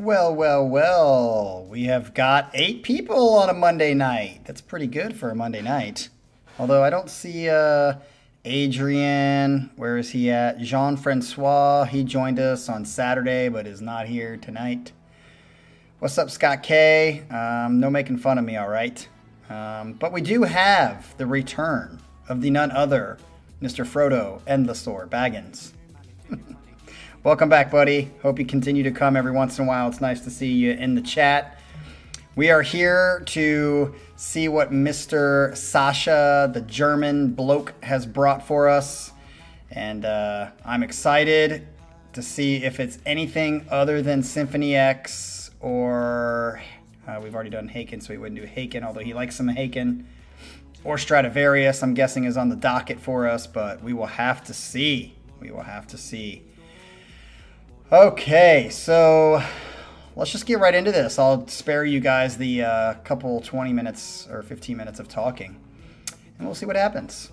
Well, well, well. We have got 8 people on a Monday night. That's pretty good for a Monday night. Although I don't see Adrian. Where is he at? Jean-Francois. He joined us on Saturday but is not here tonight. What's up, Scott K? No making fun of me, all right? But we do have the return of the none other Mr. Frodo Endlessor Baggins. Welcome back, buddy. Hope you continue to come every once in a while. It's nice to see you in the chat. We are here to see what Mr. Sasha, the German bloke, has brought for us. And I'm excited to see if it's anything other than Symphony X or... we've already done Haken, so we wouldn't do Haken, although he likes some Haken. Or Stradivarius, I'm guessing, is on the docket for us, but we will have to see. We will have to see. Okay, so let's just get right into this. I'll spare you guys the couple 20 minutes or 15 minutes of talking, and we'll see what happens.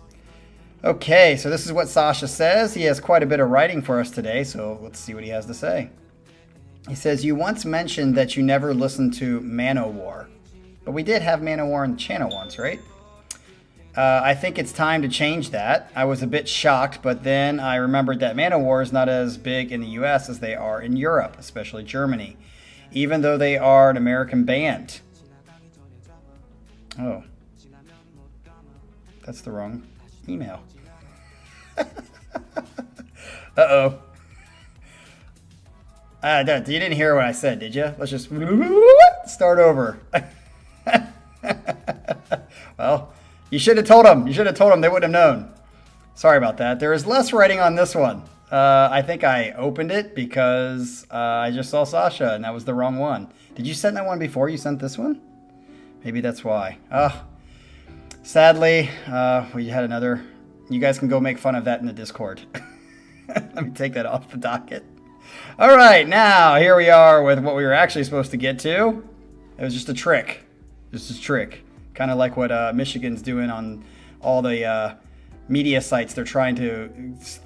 Okay, so this is what Sasha says. He has quite a bit of writing for us today, so let's see what he has to say. He says, you once mentioned that you never listened to Manowar, but we did have Manowar on the channel once, right? I think it's time to change that. I was a bit shocked, but then I remembered that Manowar is not as big in the US as they are in Europe, especially Germany, even though they are an American band. Oh. That's the wrong email. Uh-oh. You didn't hear what I said, did you? Let's just start over. Well, you should have told them. You should have told them. They wouldn't have known. Sorry about that. There is less writing on this one. I think I opened it because I just saw Sasha, and that was the wrong one. Did you send that one before you sent this one? Maybe that's why. Sadly, we had another. You guys can go make fun of that in the Discord. Let me take that off the docket. All right, now here we are with what we were actually supposed to get to. It was just a trick. Just a trick. Kind of like what Michigan's doing on all the media sites. They're trying to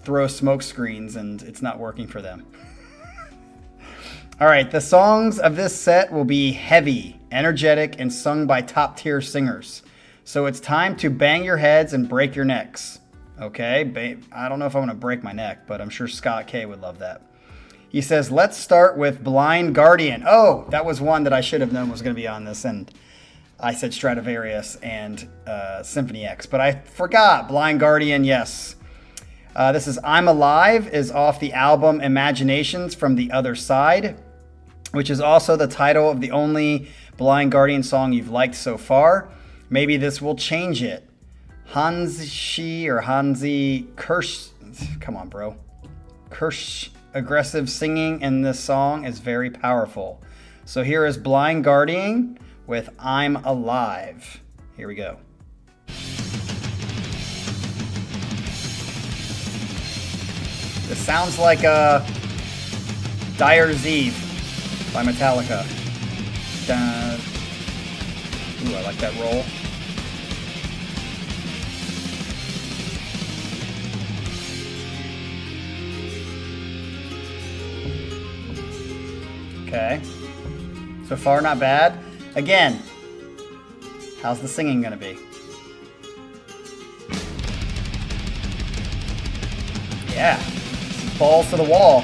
throw smoke screens, and it's not working for them. All right, the songs of this set will be heavy, energetic, and sung by top-tier singers. So it's time to bang your heads and break your necks. Okay, I don't know if I want to break my neck, but I'm sure Scott K would love that. He says, let's start with Blind Guardian. Oh, that was one that I should have known was going to be on this, and I said Stradivarius and Symphony X, but I forgot. Blind Guardian, yes. This is I'm Alive, is off the album Imaginations from the Other Side, which is also the title of the only Blind Guardian song you've liked so far. Maybe this will change it. Hansi or Hansi Kirsch, come on, bro. Kirsch aggressive singing in this song is very powerful. So here is Blind Guardian with I'm Alive. Here we go. This sounds like Dyer's Eve by Metallica. Dun. Ooh, I like that roll. Okay. So far, not bad. Again, how's the singing gonna be? Yeah, balls to the wall.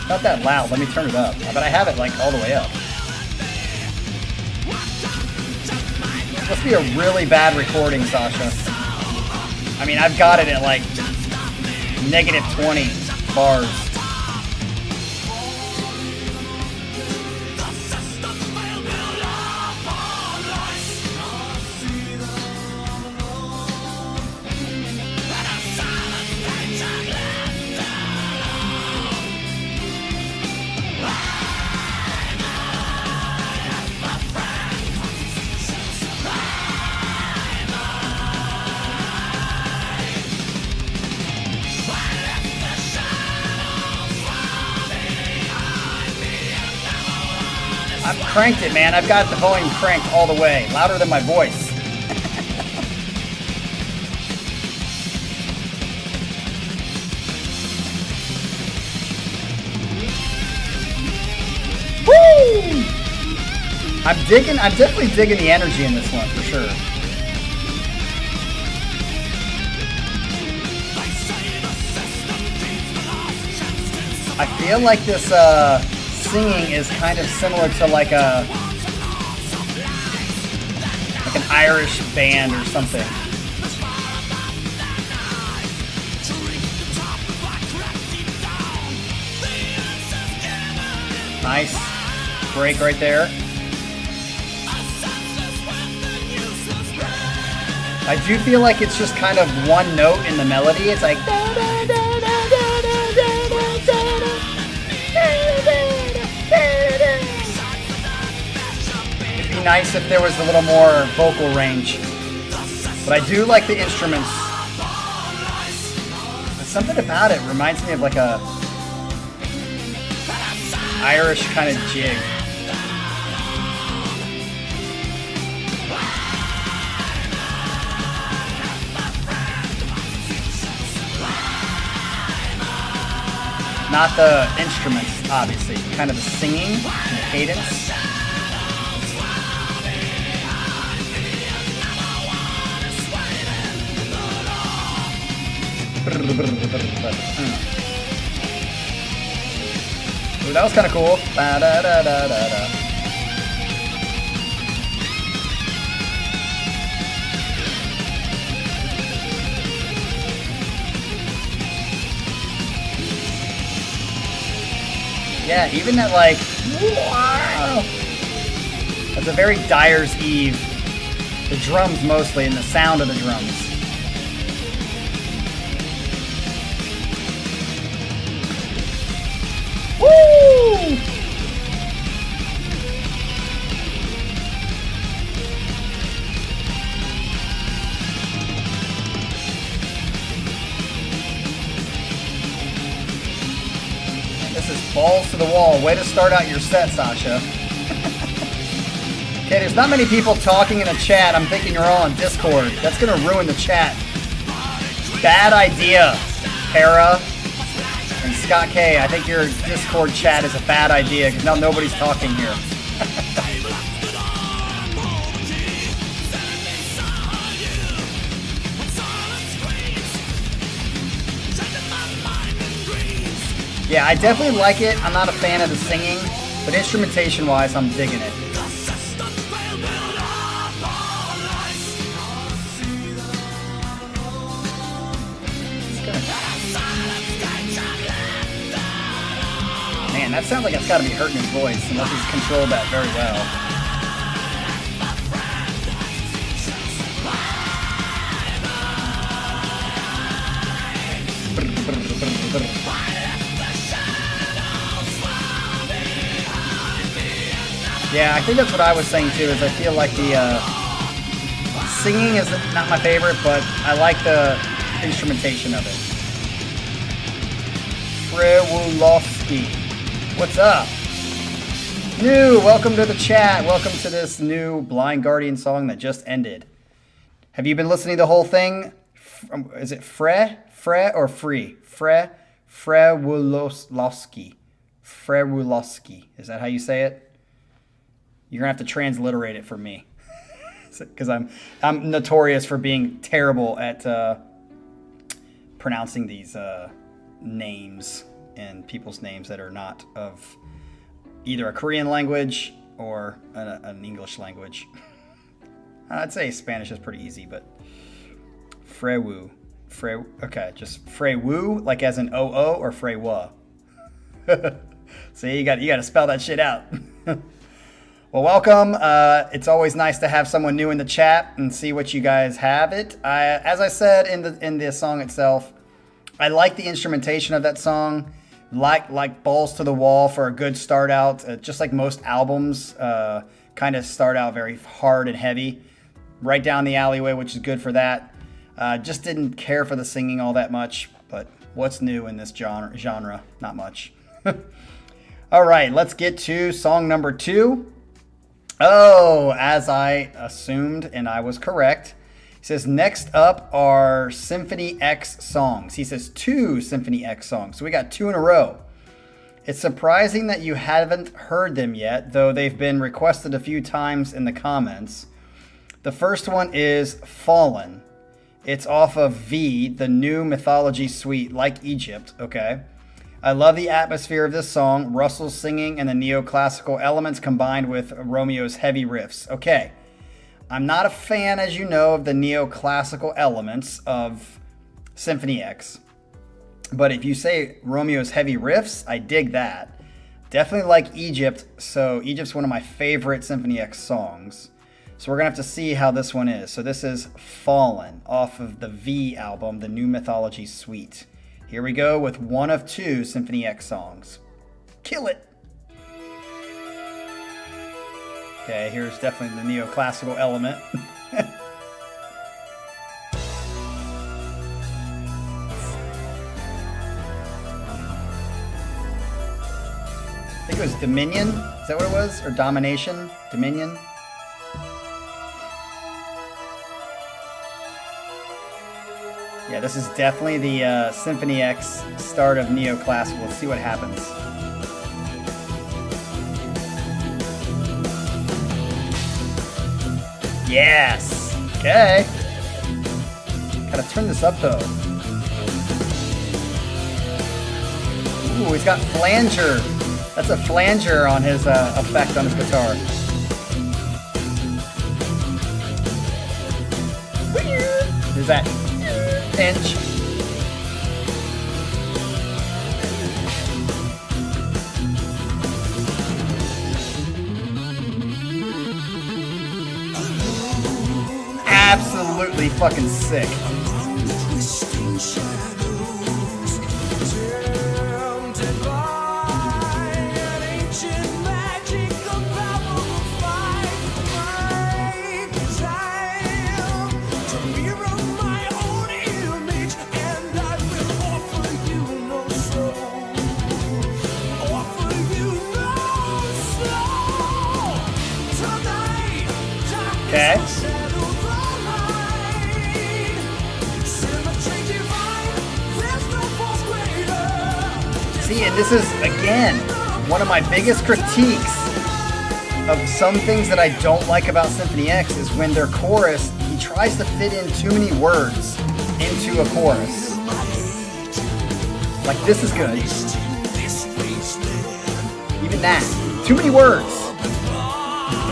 Not that loud. Let me turn it up. But I have it like all the way up. This must be a really bad recording, Sasha. I mean, I've got it at like -20 bars. cranked it, man. I've got the volume cranked all the way, louder than my voice. Woo! I'm definitely digging the energy in this one for sure. I feel like this singing is kind of similar to like an Irish band or something. Nice break right there. I do feel like it's just kind of one note in the melody. It's like it'd be nice if there was a little more vocal range. But I do like the instruments. There's something about it reminds me of like a Irish kind of jig. Not the instruments, obviously. Kind of the singing, the cadence. Ooh, that was kind of cool. Ba-da-da-da-da-da. Yeah, even that like, wow. That's a very Dyer's Eve. The drums mostly, and the sound of the drums. Woo! This is balls to the wall. Way to start out your set, Sasha. Okay, there's not many people talking in a chat. I'm thinking you're all on Discord. That's gonna ruin the chat. Bad idea, Hera and Scott K. I think your Discord chat is a bad idea because now nobody's talking here. Yeah, I definitely like it. I'm not a fan of the singing, but instrumentation-wise, I'm digging it. Man, that sounds like it's got to be hurting his voice unless he's controlled that very well. Yeah, I think that's what I was saying too, is I feel like the singing is not my favorite, but I like the instrumentation of it. Frewulowski, what's up? New, welcome to the chat. Welcome to this new Blind Guardian song that just ended. Have you been listening to the whole thing? Is it Fre or Free? Frewulowski. Frewulowski. Is that how you say it? You're gonna have to transliterate it for me, because I'm notorious for being terrible at pronouncing these names and people's names that are not of either a Korean language or an English language. I'd say Spanish is pretty easy, but okay, just Frewu, like as in O-O, or Frewa. See, you got to spell that shit out. Well, welcome. It's always nice to have someone new in the chat and see what you guys have it. As I said in the song itself, I like the instrumentation of that song. Like balls to the wall for a good start out. Just like most albums, kind of start out very hard and heavy, right down the alleyway, which is good for that. Just didn't care for the singing all that much. But what's new in this genre? Not much. All right, let's get to song number 2. Oh, as I assumed, and I was correct. He says, next up are Symphony X songs. He says 2 Symphony X songs. So we got 2 in a row. It's surprising that you haven't heard them yet, though they've been requested a few times in the comments. The first one is Fallen. It's off of V, the new mythology suite, like Egypt, okay? I love the atmosphere of this song, Russell's singing and the neoclassical elements combined with Romeo's heavy riffs. Okay, I'm not a fan, as you know, of the neoclassical elements of Symphony X. But if you say Romeo's heavy riffs, I dig that. Definitely like Egypt, so Egypt's one of my favorite Symphony X songs. So we're going to have to see how this one is. So this is Fallen off of the V album, the New Mythology Suite. Here we go with one of 2 Symphony X songs. Kill it! Okay, here's definitely the neoclassical element. I think it was Dominion. Is that what it was? Or Domination? Dominion? Yeah, this is definitely the Symphony X start of neoclassical. Let's see what happens. Yes! Okay. Gotta turn this up though. Ooh, he's got flanger. That's a flanger on his effect on his guitar. There's that pinch. Absolutely fucking sick. Okay. See, and this is, again, one of my biggest critiques of some things that I don't like about Symphony X is when their chorus, he tries to fit in too many words into a chorus. Like, this is good. Even that. Too many words.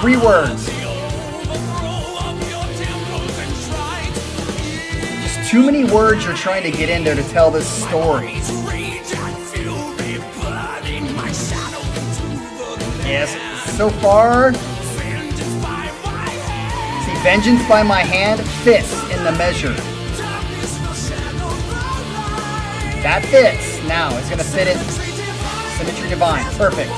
3 words. Too many words you're trying to get in there to tell this story. Yes, so far, see, vengeance by my hand fits in the measure. That fits. Now it's gonna fit in Symmetry Divine. Perfect.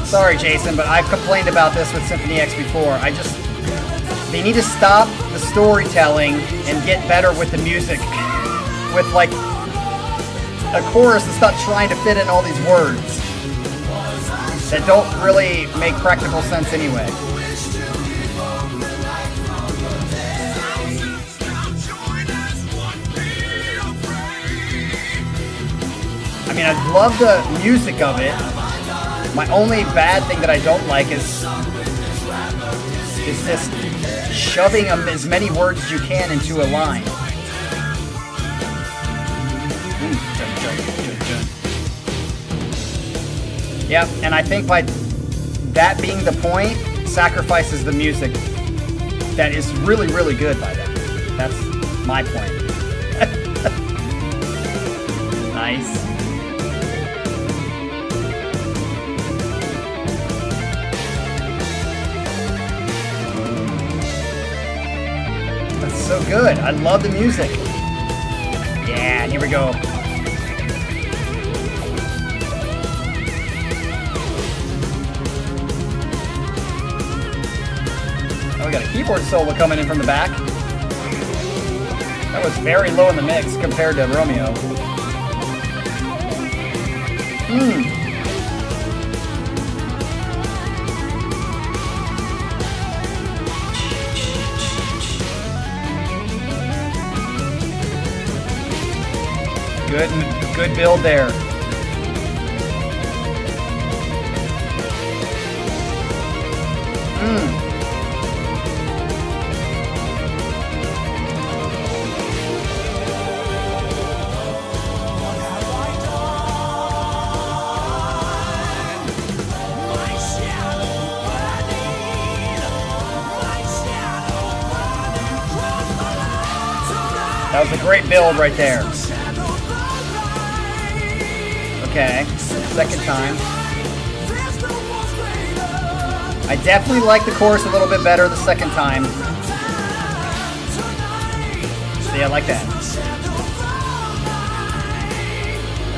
Sorry, Jason, but I've complained about this with Symphony X before. They need to stop the storytelling and get better with the music. With, like, a chorus that's not trying to fit in all these words that don't really make practical sense anyway. I mean, I love the music of it. My only bad thing that I don't like is this shoving as many words as you can into a line. Yep, and I think by that being the point, sacrifices the music that is really, really good by them. That's my point. Nice. So good. I love the music. Yeah, here we go. Oh, we got a keyboard solo coming in from the back. That was very low in the mix compared to Romeo. Good build there. That was a great build right there. Okay, second time. I definitely like the chorus a little bit better the second time. See, I like that.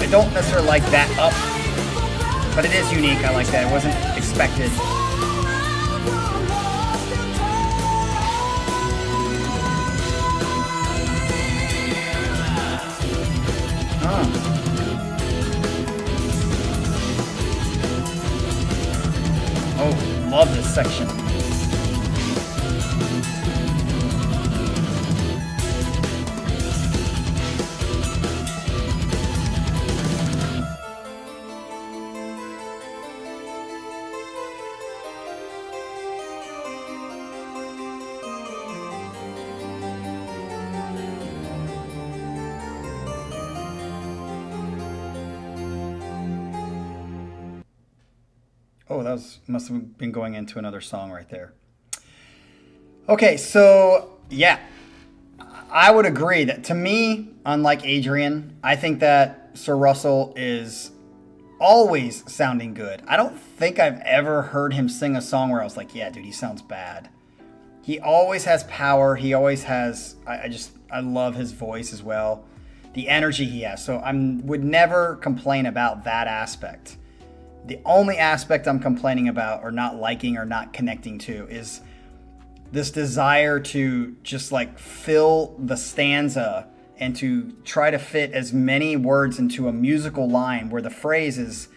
I don't necessarily like that up, but it is unique. I like that. It wasn't expected. Oh, love this section. Oh, that must have been going into another song right there. Okay, so yeah, I would agree that to me, unlike Adrian, I think that Sir Russell is always sounding good. I don't think I've ever heard him sing a song where I was like, yeah, dude, he sounds bad. He always has power. He always has, I love his voice as well. The energy he has. So I would never complain about that aspect. The only aspect I'm complaining about or not liking or not connecting to is this desire to just like fill the stanza and to try to fit as many words into a musical line where the phrase is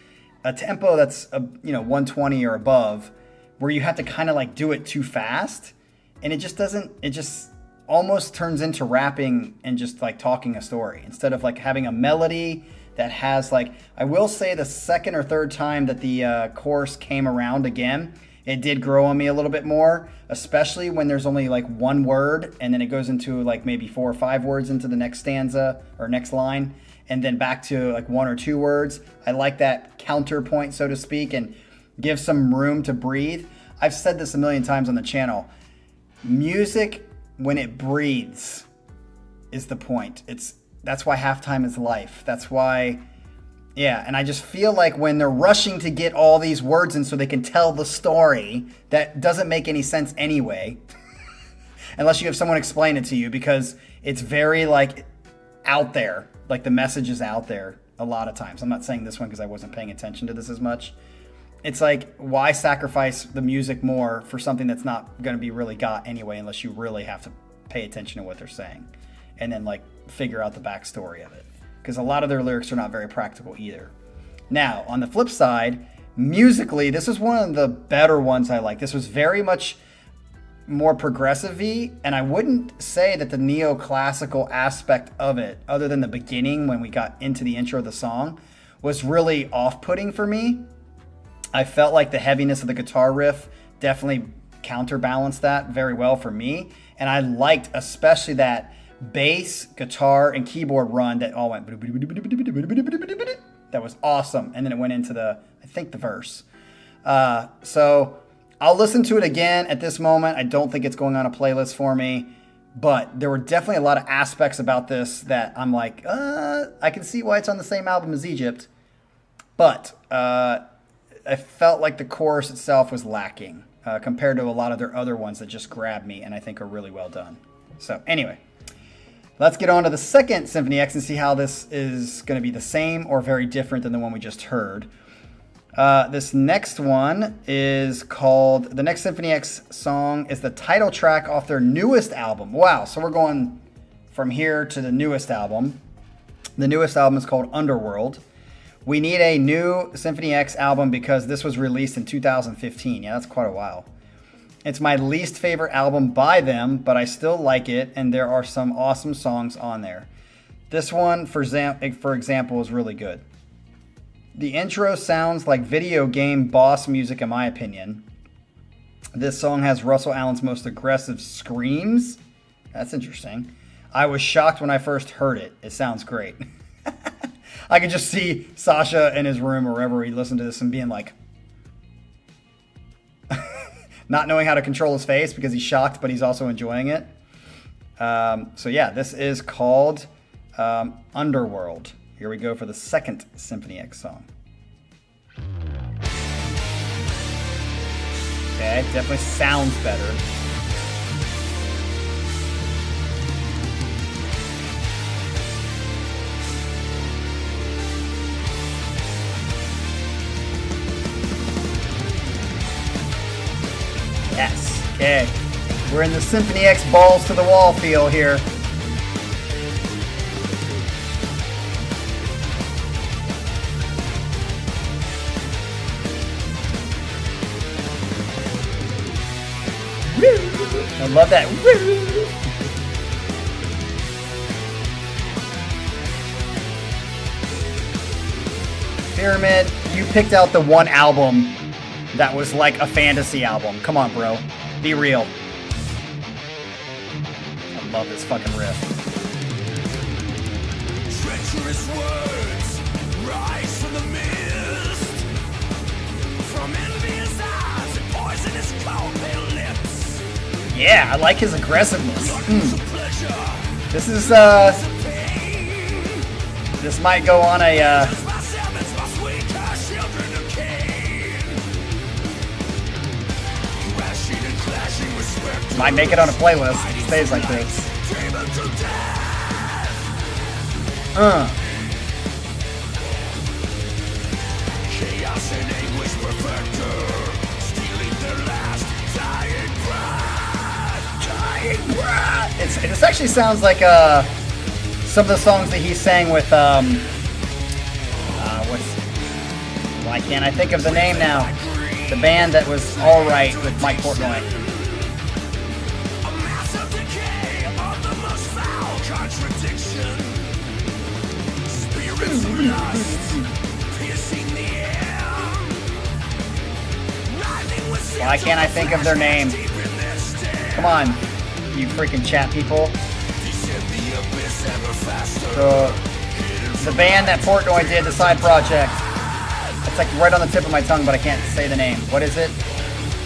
a tempo that's 120 or above, where you have to kind of like do it too fast, and it just almost turns into rapping and just like talking a story instead of like having a melody that has like, I will say the second or third time that the chorus came around again, it did grow on me a little bit more, especially when there's only like one word and then it goes into like maybe 4 or 5 words into the next stanza or next line, and then back to like 1 or 2 words. I like that counterpoint, so to speak, and give some room to breathe. I've said this a million times on the channel. Music, when it breathes, is the point. That's why halftime is life. That's why, yeah. And I just feel like when they're rushing to get all these words in so they can tell the story, that doesn't make any sense anyway, unless you have someone explain it to you, because it's very like out there. Like the message is out there a lot of times. I'm not saying this one because I wasn't paying attention to this as much. It's like, why sacrifice the music more for something that's not going to be really got anyway, unless you really have to pay attention to what they're saying and then like figure out the backstory of it, because a lot of their lyrics are not very practical either. Now, on the flip side, musically, this is one of the better ones I like. This was very much more progressive-y, and I wouldn't say that the neoclassical aspect of it, other than the beginning when we got into the intro of the song, was really off-putting for me. I felt like the heaviness of the guitar riff definitely counterbalanced that very well for me, and I liked especially that bass, guitar, and keyboard run that all went. That was awesome. And then it went into the verse. So I'll listen to it again at this moment. I don't think it's going on a playlist for me, but there were definitely a lot of aspects about this that I'm like, I can see why it's on the same album as Egypt. But I felt like the chorus itself was lacking compared to a lot of their other ones that just grabbed me and I think are really well done. So anyway. Let's get on to the second Symphony X and see how this is going to be the same or very different than the one we just heard. This next one is called, the next Symphony X song is the title track off their newest album. Wow, so we're going from here to the newest album. The newest album is called Underworld, We need a new Symphony X album because this was released in 2015. Yeah, that's quite a while. It's my least favorite album by them, but I still like it, and there are some awesome songs on there. This one, for example, is really good. The intro sounds like video game boss music, in my opinion. This song has Russell Allen's most aggressive screams. That's interesting. I was shocked when I first heard it. It sounds great. I could just see Sasha in his room or wherever he listened to this and being like, not knowing how to control his face because he's shocked, but he's also enjoying it. So yeah, this is called Underworld. Here we go for the second Symphony X song. Okay, definitely sounds better. Yes. Okay. We're in the Symphony X balls to the wall feel here. I love that. Pyramid, you picked out the one album that was like a fantasy album. Come on, bro. Be real. I love this fucking riff. Treacherous words rise from the mist, from envious eyes and poisonous cold pale lips. Yeah, I like his aggressiveness. This is this might go on a might make it on a playlist. It stays like this. Chaos and anguish perfecter, stealing their last dying breath. This actually sounds like some of the songs that he sang with why can't I think of the name now? The band that was All Right with Mike Portnoy. A massive decay of the most foul contradiction. Spirits of lust piercing the air. Why can't I think of their name? Come on, you freaking chat people. So, the band that Portnoy did, the side project. It's like right on the tip of my tongue, but I can't say the name. What is it?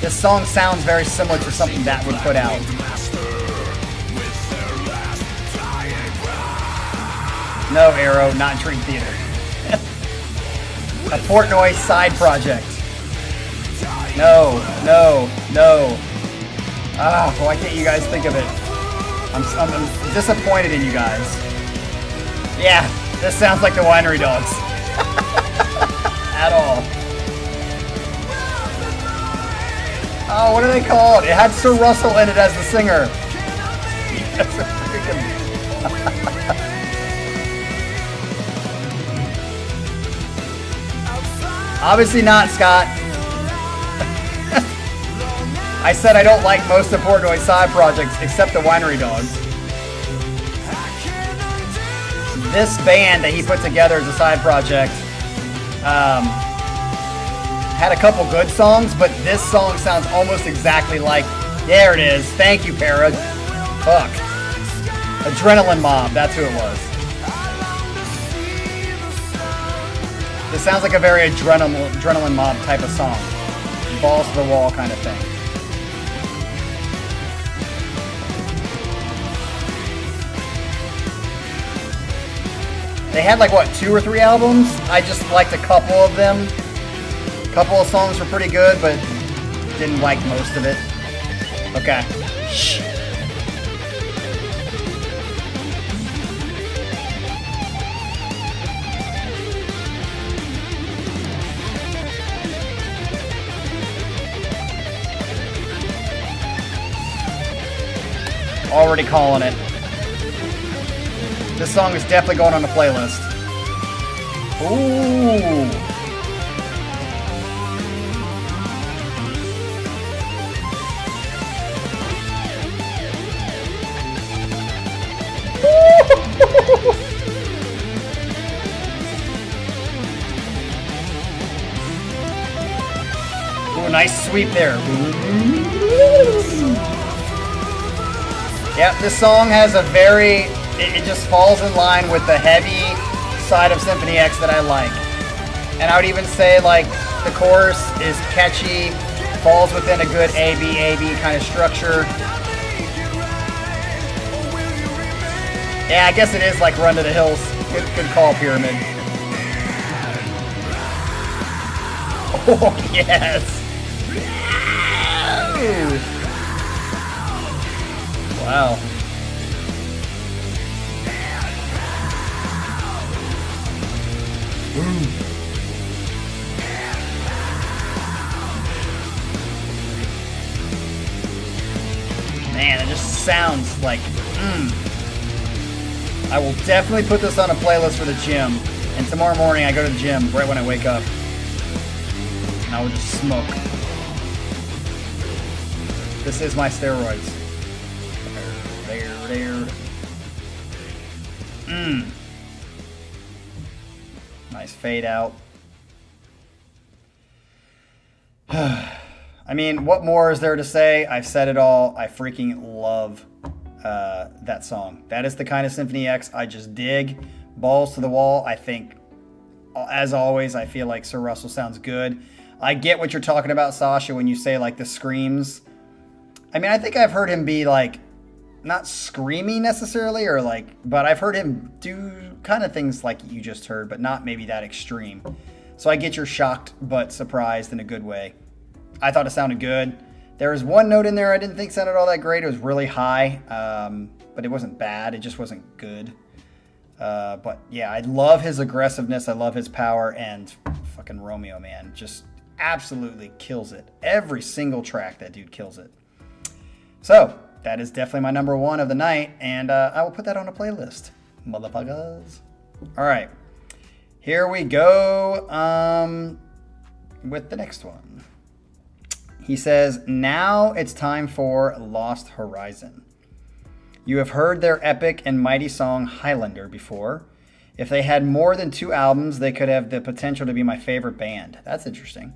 This song sounds very similar to something that would put out. No, Arrow, not Dream Theater. A Portnoy side project. No. Ah, why can't you guys think of it? I'm disappointed in you guys. Yeah, this sounds like the Winery Dogs. At all. Oh, what are they called? It had Sir Russell in it as the singer. Obviously not, Scott. I said I don't like most of Portnoy's side projects except the Winery Dogs. This band that he put together as a side project had a couple good songs, but this song sounds almost exactly like, there it is, thank you, Para. Fuck. Adrenaline Mob, that's who it was. This sounds like a very Adrenaline Mob type of song. Balls to the wall kind of thing. They had like, what, 2 or 3 albums? I just liked a couple of them. A couple of songs were pretty good, but didn't like most of it. Okay. Shh. Already calling it. This song is definitely going on the playlist. Ooh. Ooh, nice sweep there. Yep, this song has a very, it just falls in line with the heavy side of Symphony X that I like. And I would even say like the chorus is catchy, falls within a good A-B kind of structure. Yeah, I guess it is like Run to the Hills. Good call, Pyramid. Oh, yes. Wow. Man, it just sounds like, I will definitely put this on a playlist for the gym. And tomorrow morning I go to the gym right when I wake up. And I will just smoke. This is my steroids. There. Nice fade out. I mean, what more is there to say? I've said it all. I freaking love that song. That is the kind of Symphony X I just dig. Balls to the wall. I think, as always, I feel like Sir Russell sounds good. I get what you're talking about, Sasha, when you say like the screams. I mean, I think I've heard him be like, not screamy necessarily, or like, but I've heard him do kind of things like you just heard, but not maybe that extreme. So I get you're shocked, but surprised in a good way. I thought it sounded good. There was one note in there I didn't think sounded all that great. It was really high, but it wasn't bad. It just wasn't good. But yeah, I love his aggressiveness. I love his power, and fucking Romeo, man, just absolutely kills it. Every single track, that dude kills it. So that is definitely my number one of the night, and I will put that on a playlist, motherfuckers. All right, here we go with the next one. He says, now it's time for Lost Horizon. You have heard their epic and mighty song Highlander before. If they had more than 2 albums, they could have the potential to be my favorite band. That's interesting.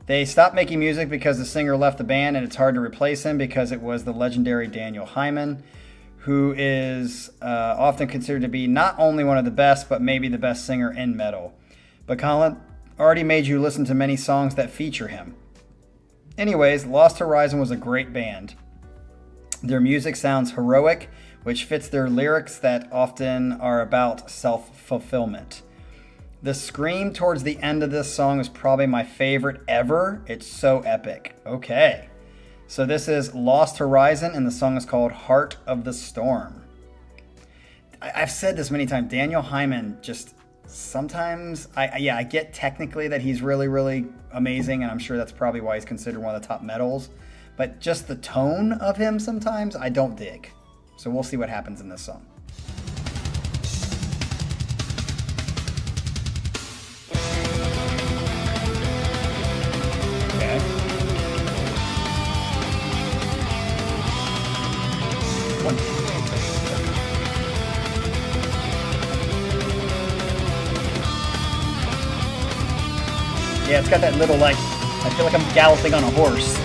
They stopped making music because the singer left the band, and it's hard to replace him because it was the legendary Daniel Hyman, who is often considered to be not only one of the best, but maybe the best singer in metal. But Colin already made you listen to many songs that feature him. Anyways, Lost Horizon was a great band. Their music sounds heroic, which fits their lyrics that often are about self-fulfillment. The scream towards the end of this song is probably my favorite ever. It's so epic. Okay, so this is Lost Horizon, and the song is called Heart of the Storm. I've said this many times. Daniel Hyman just sometimes, I get technically that he's really, really amazing, and I'm sure that's probably why he's considered one of the top metals. But just the tone of him sometimes I don't dig. So we'll see what happens in this song. Okay. Yeah, it's got that little, like, I feel like I'm galloping on a horse.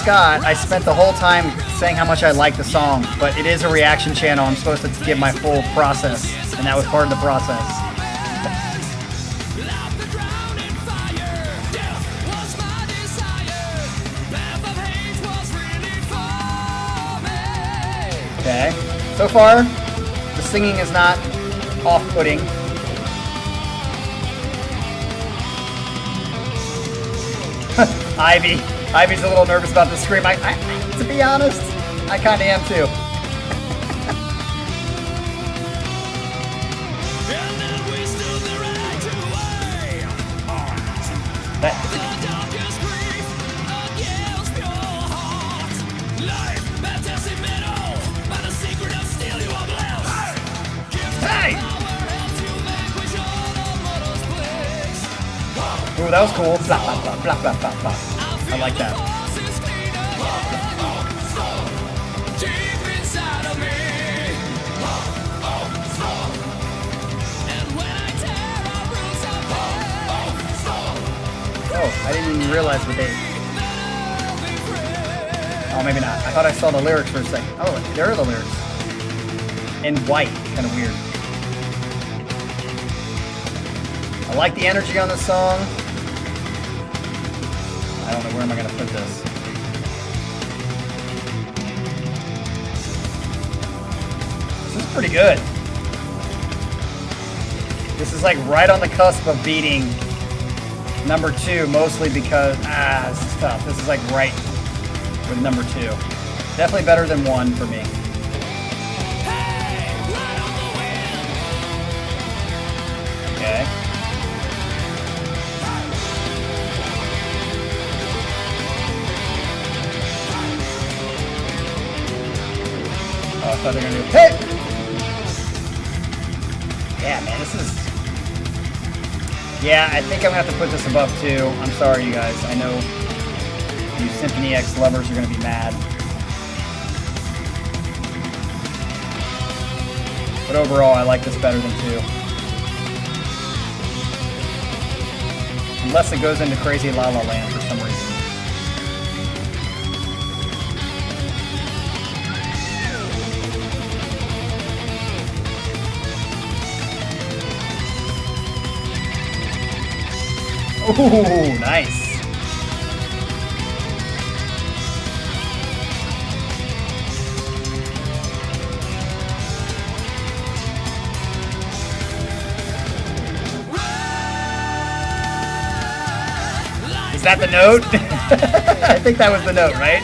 Scott, I spent the whole time saying how much I like the song, but it is a reaction channel. I'm supposed to give my full process, and that was part of the process. Okay, so far, the singing is not off-putting. Ivy's a little nervous about the scream. To be honest, I kind of am too. that was cool. Blah, blah, blah, blah, blah, blah, blah. I like that. Oh, I didn't even realize what they... Oh, maybe not. I thought I saw the lyrics for a second. Oh, there are the lyrics. In white. Kind of weird. I like the energy on this song. I don't know where am I going to put this. This is pretty good. This is like right on the cusp of beating number 2, mostly because, this is tough. This is like right with number 2. Definitely better than 1 for me. Okay. Oh, I thought they were gonna do, hey! Yeah, man, this is... Yeah, I think I'm gonna have to put this above 2. I'm sorry, you guys. I know you Symphony X lovers are gonna be mad. But overall, I like this better than 2. Unless it goes into Crazy La La Land for some reason. Ooh, nice. Is that the note? I think that was the note, right?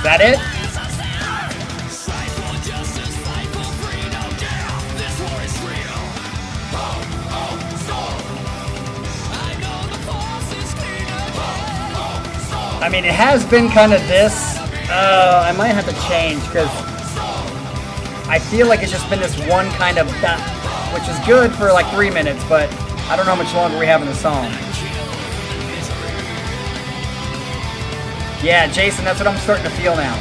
Is that it? I mean, it has been kind of this. I might have to change because I feel like it's just been this one kind of that, which is good for like 3 minutes, but I don't know how much longer we have in the song. Yeah, Jason, that's what I'm starting to feel now.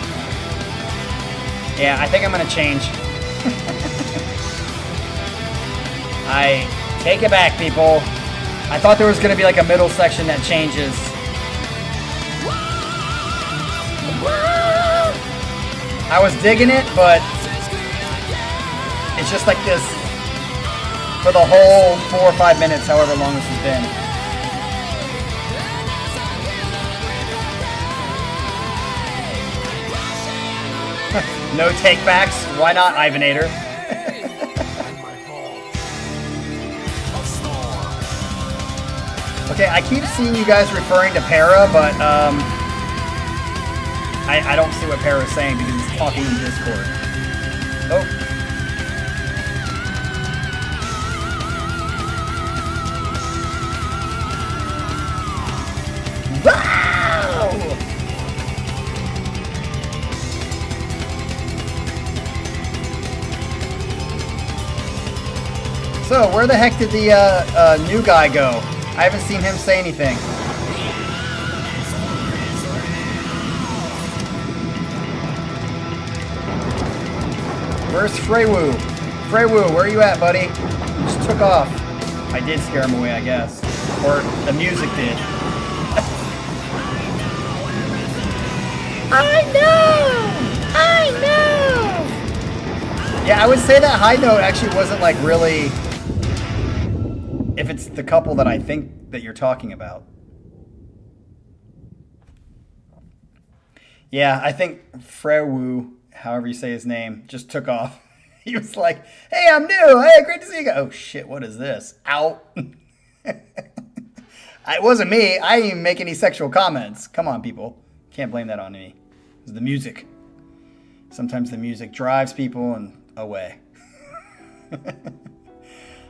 Yeah, I think I'm going to change. I take it back, people. I thought there was going to be like a middle section that changes. I was digging it, but it's just like this for the whole 4 or 5 minutes, however long this has been. No take-backs. Why not, Ivanator? Okay, I keep seeing you guys referring to Para, but I don't see what Para is saying because he's talking in Discord. Oh. Wow! So, where the heck did the new guy go? I haven't seen him say anything. Where's Freywu? Freywu, where are you at, buddy? Just took off. I did scare him away, I guess. Or the music did. I know! Yeah, I would say that high note actually wasn't like really... If it's the couple that I think that you're talking about. Yeah, I think Freywu, however you say his name, just took off. He was like, hey, I'm new. Hey, great to see you. Oh, shit, what is this? Out. It wasn't me. I didn't even make any sexual comments. Come on, people. Can't blame that on me. It's the music. Sometimes the music drives people and away.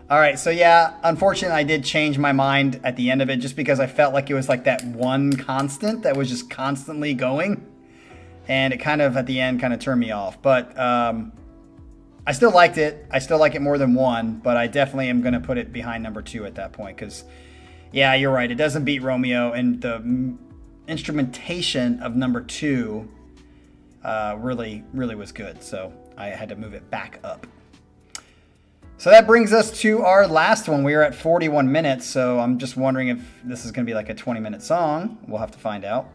All right, so yeah, unfortunately, I did change my mind at the end of it just because I felt like it was like that one constant that was just constantly going. And it kind of, at the end, kind of turned me off. But I still liked it. I still like it more than 1, but I definitely am going to put it behind number 2 at that point. Because, yeah, you're right. It doesn't beat Romeo. And the instrumentation of number 2 really was good. So I had to move it back up. So that brings us to our last one. We are at 41 minutes, so I'm just wondering if this is going to be like a 20-minute song. We'll have to find out.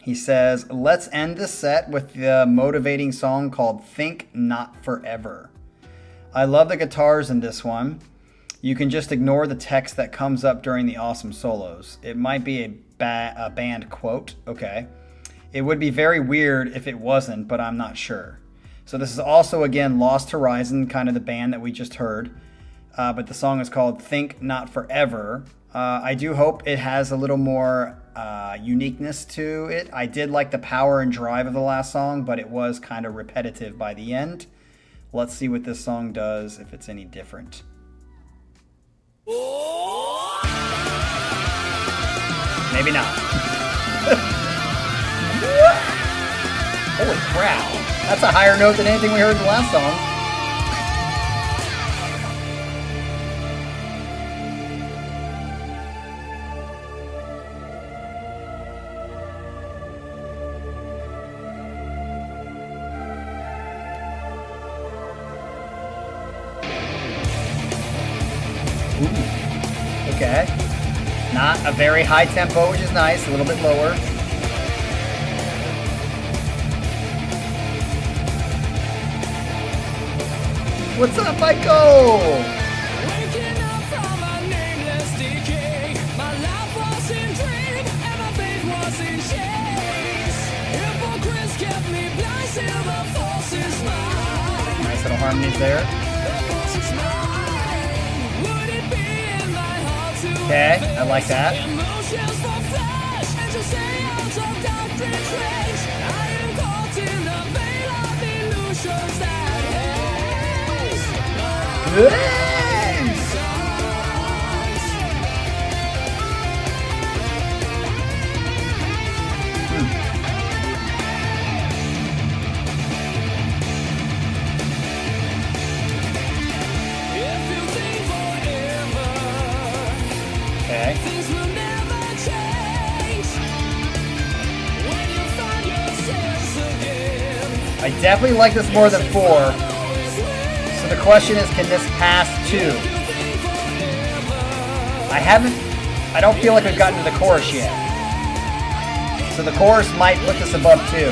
He says, let's end this set with the motivating song called Think Not Forever. I love the guitars in this one. You can just ignore the text that comes up during the awesome solos. It might be a band quote. Okay. It would be very weird if it wasn't, but I'm not sure. So this is also, again, Lost Horizon, kind of the band that we just heard. But the song is called Think Not Forever. I do hope it has a little more uniqueness to it. I did like the power and drive of the last song, but it was kind of repetitive by the end. Let's see what this song does, if it's any different. Maybe not. Holy crap. That's a higher note than anything we heard in the last song. Ooh. Okay. Not a very high tempo, which is nice. A little bit lower. What's up, Michael? Waking up from a nameless decay. My life was in dream and my faith was in chains. Hypocrites kept me blind till the force is mine. Nice little harmonies there. The force is mine. Would it be in my heart to Okay, I like that. emotions for flesh and to stay out of doctrine trace. I am caught in the veil of illusions that Okay. things will never change when you find yourselves again. I definitely like this more than 4. So the question is, can this pass 2? I don't feel like we've gotten to the chorus yet. So the chorus might put this above 2.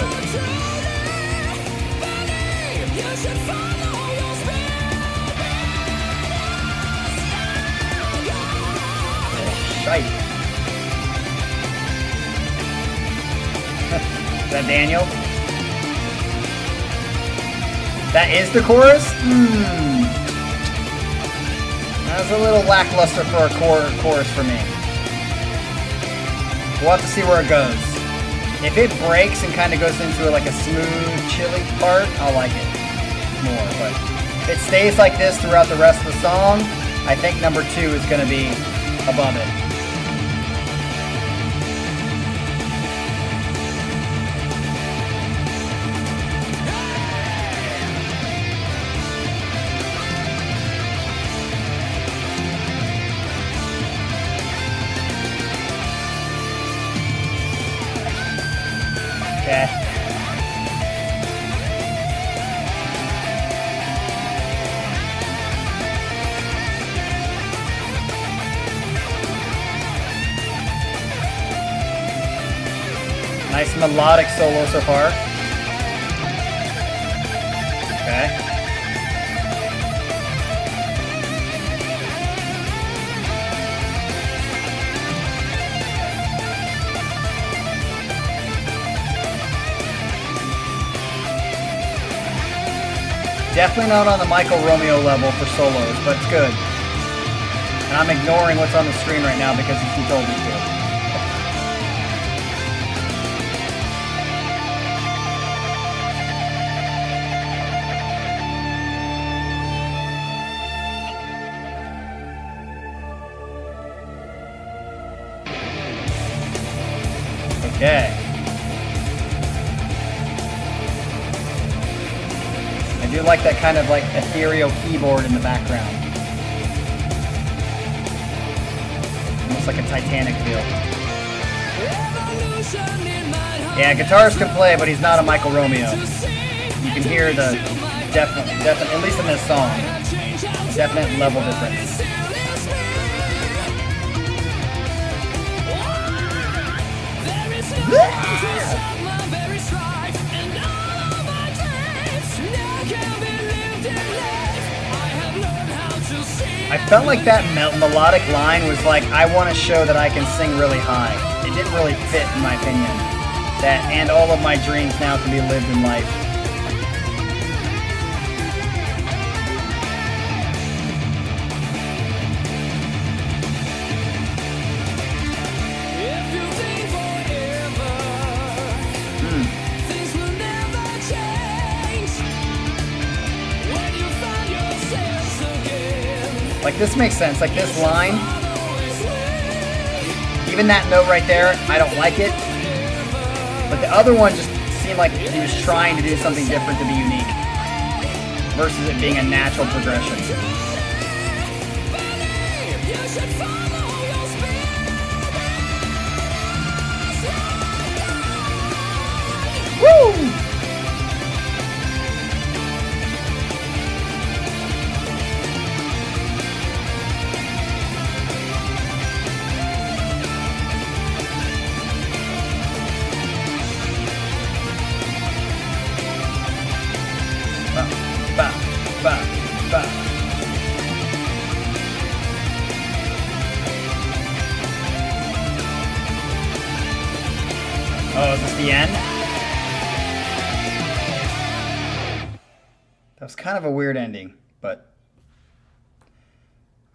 Shite. Is that Daniel? That is the chorus? That's a little lackluster for a chorus for me. We'll have to see where it goes. If it breaks and kind of goes into like a smooth, chilly part, I'll like it more. But if it stays like this throughout the rest of the song, I think number 2 is going to be above it. Okay. Nice melodic solo so far. Okay. Definitely not on the Michael Romeo level for solos, but it's good. And I'm ignoring what's on the screen right now because he told me to. Okay. I do like that kind of like ethereal keyboard in the background. Almost like a Titanic feel. Yeah, guitarist can play, but he's not a Michael Romeo. You can hear the definite, at least in this song, definite level difference. I felt like that melodic line was like, I want to show that I can sing really high. It didn't really fit, in my opinion. That, and all of my dreams now can be lived in life. Like, this makes sense. Like, this line, even that note right there, I don't like it. But the other one just seemed like he was trying to do something different to be unique versus it being a natural progression. Woo! Oh, is this the end? That was kind of a weird ending, but...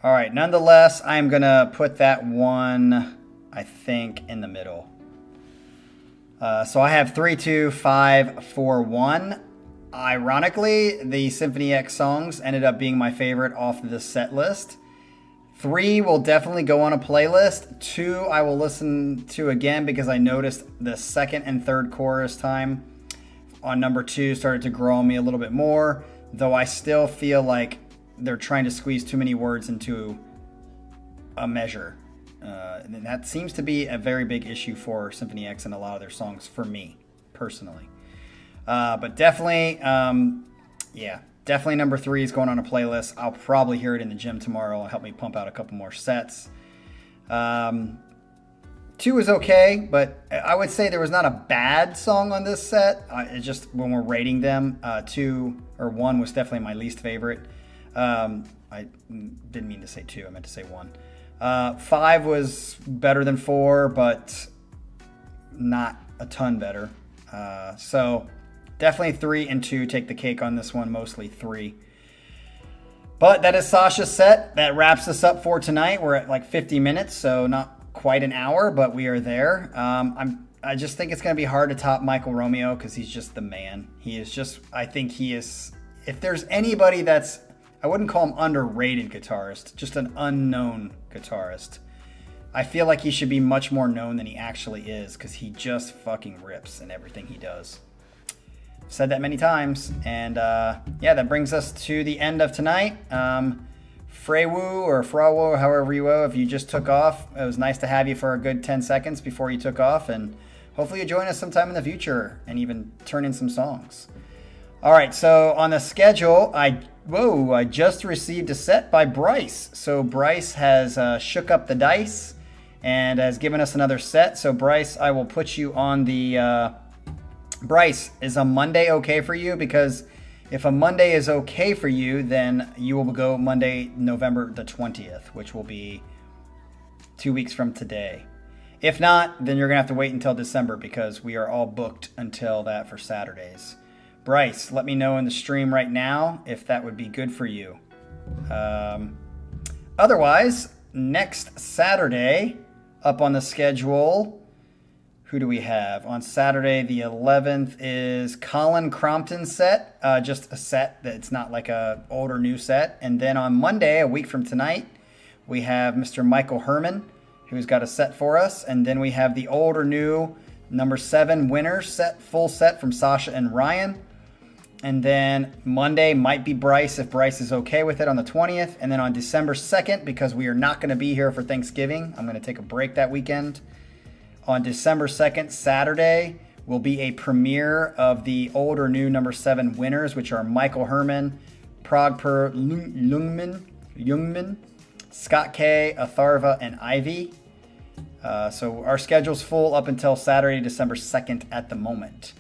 Alright, nonetheless, I'm going to put that one, I think, in the middle. So I have 3, 2, 5, 4, 1. Ironically, the Symphony X songs ended up being my favorite off of this set list. 3 will definitely go on a playlist. 2 I will listen to again because I noticed the second and third chorus time on number 2 started to grow on me a little bit more, though I still feel like they're trying to squeeze too many words into a measure. And that seems to be a very big issue for Symphony X and a lot of their songs for me, personally. But definitely, yeah, definitely number 3 is going on a playlist. I'll probably hear it in the gym tomorrow. It'll help me pump out a couple more sets. 2 is okay, but I would say there was not a bad song on this set. It's just when we're rating them, 2 or 1 was definitely my least favorite. I didn't mean to say 2. I meant to say 1. 5 was better than 4, but not a ton better. So definitely 3 and 2 take the cake on this one, mostly 3. But that is Sasha's set. That wraps us up for tonight. We're at like 50 minutes, so not quite an hour, but we are there. I just think it's going to be hard to top Michael Romeo because he's just the man. He is just, I think he is, if there's anybody that's, I wouldn't call him underrated guitarist, just an unknown guitarist. I feel like he should be much more known than he actually is because he just fucking rips in everything he does. I've said that many times. And yeah, that brings us to the end of tonight. Frewu or Frawo, however you will, if you just took off, it was nice to have you for a good 10 seconds before you took off. And hopefully you join us sometime in the future and even turn in some songs. All right, so on the schedule, I just received a set by Bryce. So Bryce has shook up the dice and has given us another set. So Bryce, I will put you on the... Bryce, is a Monday okay for you? Because if a Monday is okay for you, then you will go Monday, November the 20th, which will be 2 weeks from today. If not, then you're going to have to wait until December because we are all booked until that for Saturdays. Bryce, let me know in the stream right now if that would be good for you. Otherwise, next Saturday, up on the schedule, who do we have? On Saturday the 11th is Colin Crompton's set, just a set that's not like a old or new set. And then on Monday, a week from tonight, we have Mr. Michael Herman, who's got a set for us. And then we have the old or new Number 7 winner set, full set from Sasha and Ryan. And then Monday might be Bryce if Bryce is okay with it on the 20th. And then on December 2nd, because we are not going to be here for Thanksgiving, I'm going to take a break that weekend. On December 2nd, Saturday, will be a premiere of the old or new number 7 winners, which are Michael Herman, Pragper Jungman, Scott K, Atharva, and Ivy. So our schedule's full up until Saturday, December 2nd at the moment.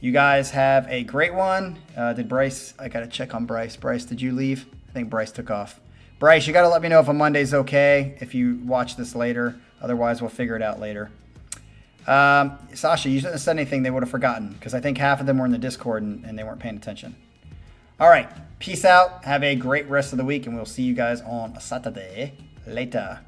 You guys have a great one. Did Bryce, I got to check on Bryce. Bryce, did you leave? I think Bryce took off. Bryce, you got to let me know if a Monday's okay if you watch this later. Otherwise, we'll figure it out later. Sasha, you shouldn't have said anything they would have forgotten because I think half of them were in the Discord and they weren't paying attention. All right. Peace out. Have a great rest of the week and we'll see you guys on Saturday. Later.